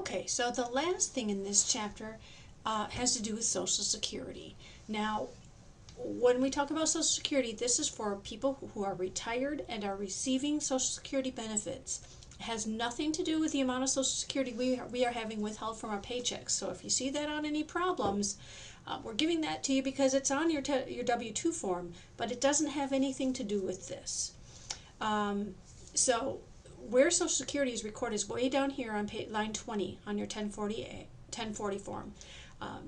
Okay, so the last thing in this chapter has to do with Social Security. Now, when we talk about Social Security, this is for people who are retired and are receiving Social Security benefits. It has nothing to do with the amount of Social Security we are having withheld from our paychecks. So if you see that on any problems, we're giving that to you because it's on your W-2 form, but it doesn't have anything to do with this. So where Social Security is recorded is way down here on line 20 on your 1040 form.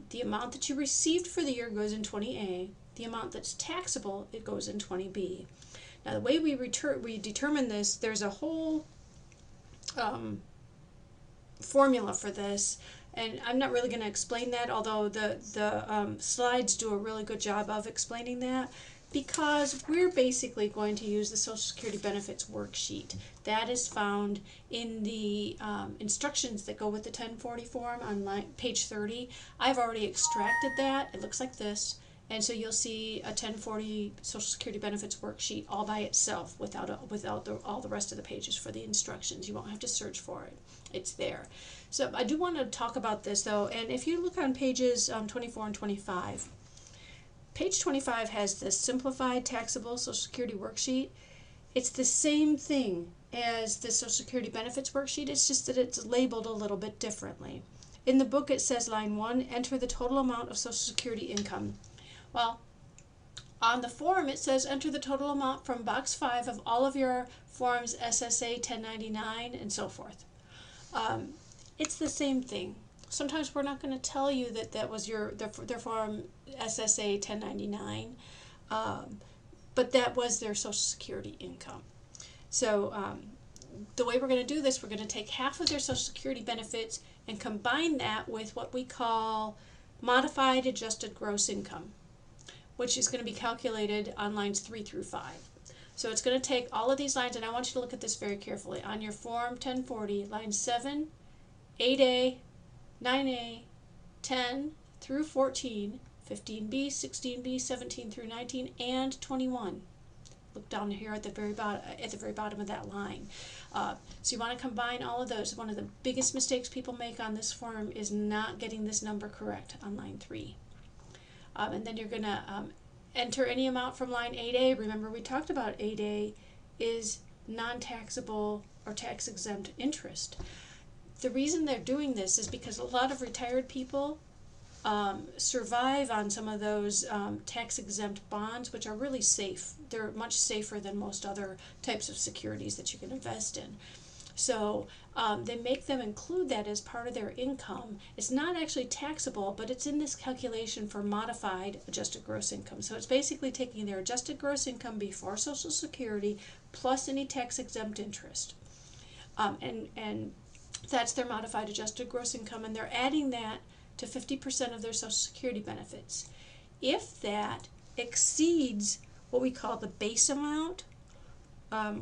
The amount that you received for the year goes in 20A. The amount that's taxable, it goes in 20B. Now the way we determine this, there's a whole formula for this, and I'm not really going to explain that, although the slides do a really good job of explaining that, because we're basically going to use the Social Security Benefits worksheet. That is found in the instructions that go with the 1040 form on page 30. I've already extracted that. It looks like this. And so you'll see a 1040 Social Security Benefits worksheet all by itself without all the rest of the pages for the instructions. You won't have to search for it. It's there. So I do want to talk about this though, and if you look on pages 24 and 25, page 25 has the Simplified Taxable Social Security Worksheet. It's the same thing as the Social Security Benefits Worksheet, it's just that it's labeled a little bit differently. In the book it says line 1, enter the total amount of Social Security income. Well, on the form it says enter the total amount from box 5 of all of your forms SSA 1099 and so forth. It's the same thing. Sometimes we're not going to tell you that that was their form SSA 1099, but that was their Social Security income. So the way we're going to do this, we're going to take half of their Social Security benefits and combine that with what we call modified adjusted gross income, which is going to be calculated on lines 3 through 5. So it's going to take all of these lines, and I want you to look at this very carefully. On your form 1040, line 7, 8A, 9A, 10 through 14, 15B, 16B, 17 through 19, and 21. Look down here at the very bottom of that line. So you want to combine all of those. One of the biggest mistakes people make on this form is not getting this number correct on line 3. And then you're going to enter any amount from line 8A. Remember, we talked about 8A is non-taxable or tax-exempt interest. The reason they're doing this is because a lot of retired people survive on some of those tax-exempt bonds, which are really safe. They're much safer than most other types of securities that you can invest in. So they make them include that as part of their income. It's not actually taxable, but it's in this calculation for modified adjusted gross income. So it's basically taking their adjusted gross income before Social Security plus any tax-exempt interest. And that's their modified adjusted gross income, and they're adding that to 50% of their Social Security benefits. If that exceeds what we call the base amount,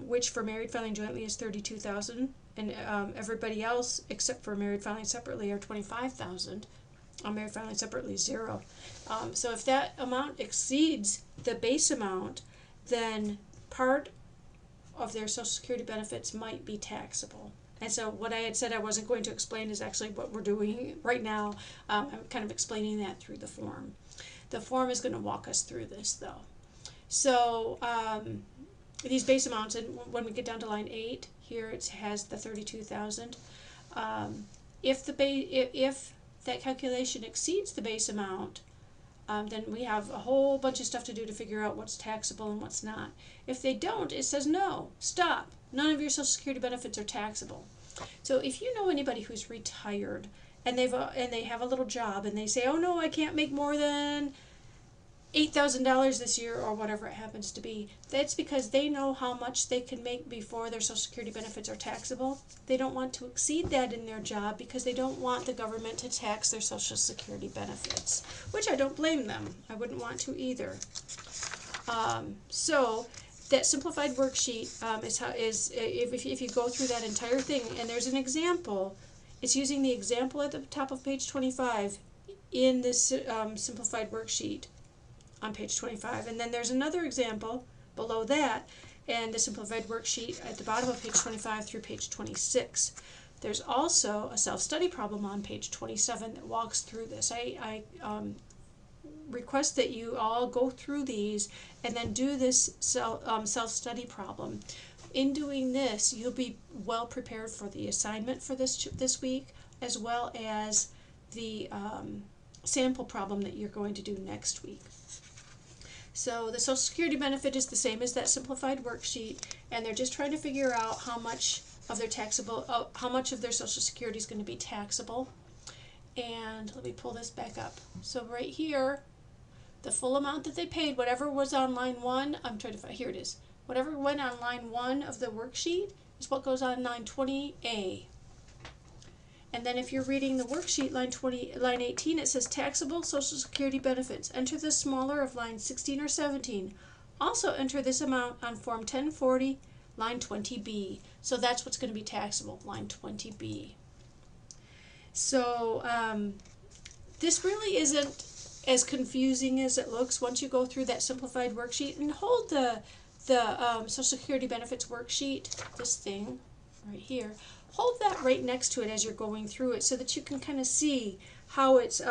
which for married filing jointly is $32,000, and everybody else except for married filing separately are $25,000. Married filing separately is $0. So if that amount exceeds the base amount, then part of their Social Security benefits might be taxable. And so what I had said I wasn't going to explain is actually what we're doing right now. I'm kind of explaining that through the form. The form is going to walk us through this though. So these base amounts, and when we get down to line 8, here it has the $32,000. If that calculation exceeds the base amount, then we have a whole bunch of stuff to do to figure out what's taxable and what's not. If they don't, it says no, stop. None of your Social Security benefits are taxable. So if you know anybody who's retired and they have a little job and they say, oh no, I can't make more than $8,000 this year or whatever it happens to be, that's because they know how much they can make before their Social Security benefits are taxable. They don't want to exceed that in their job because they don't want the government to tax their Social Security benefits, which I don't blame them. I wouldn't want to either. So that simplified worksheet if you go through that entire thing, and there's an example, it's using the example at the top of page 25 in this simplified worksheet on page 25, and then there's another example below that and the simplified worksheet at the bottom of page 25 through page 26. There's also a self-study problem on page 27 that walks through this. I request that you all go through these and then do this self-study problem. In doing this, you'll be well prepared for the assignment for this week, as well as the sample problem that you're going to do next week. So the Social Security benefit is the same as that simplified worksheet, and they're just trying to figure out how much of their Social Security is going to be taxable. And let me pull this back up. So right here, the full amount that they paid, whatever was on line 1, I'm trying to find, here it is. Whatever went on line 1 of the worksheet is what goes on line 20A. And then if you're reading the worksheet, line 18, it says taxable Social Security benefits. Enter the smaller of line 16 or 17. Also enter this amount on Form 1040, line 20B. So that's what's going to be taxable, line 20B. So this really isn't as confusing as it looks once you go through that simplified worksheet. And hold the Social Security benefits worksheet, this thing right here, hold that right next to it as you're going through it so that you can kind of see how it's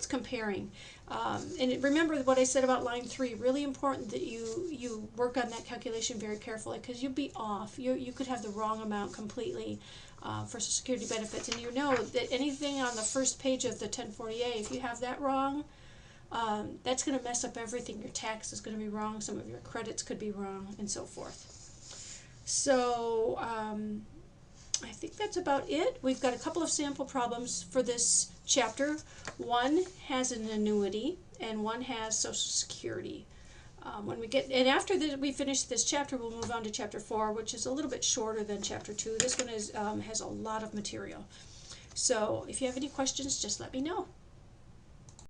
comparing. And remember what I said about line 3, really important that you work on that calculation very carefully, because you'll be off. You could have the wrong amount completely for Social Security benefits, and you know that anything on the first page of the 1040A, if you have that wrong, that's going to mess up everything. Your tax is going to be wrong, some of your credits could be wrong, and so forth. So I think that's about it. We've got a couple of sample problems for this chapter. One has an annuity and one has Social Security. After we finish this chapter, we'll move on to chapter 4, which is a little bit shorter than chapter 2. This one has a lot of material. So if you have any questions, just let me know.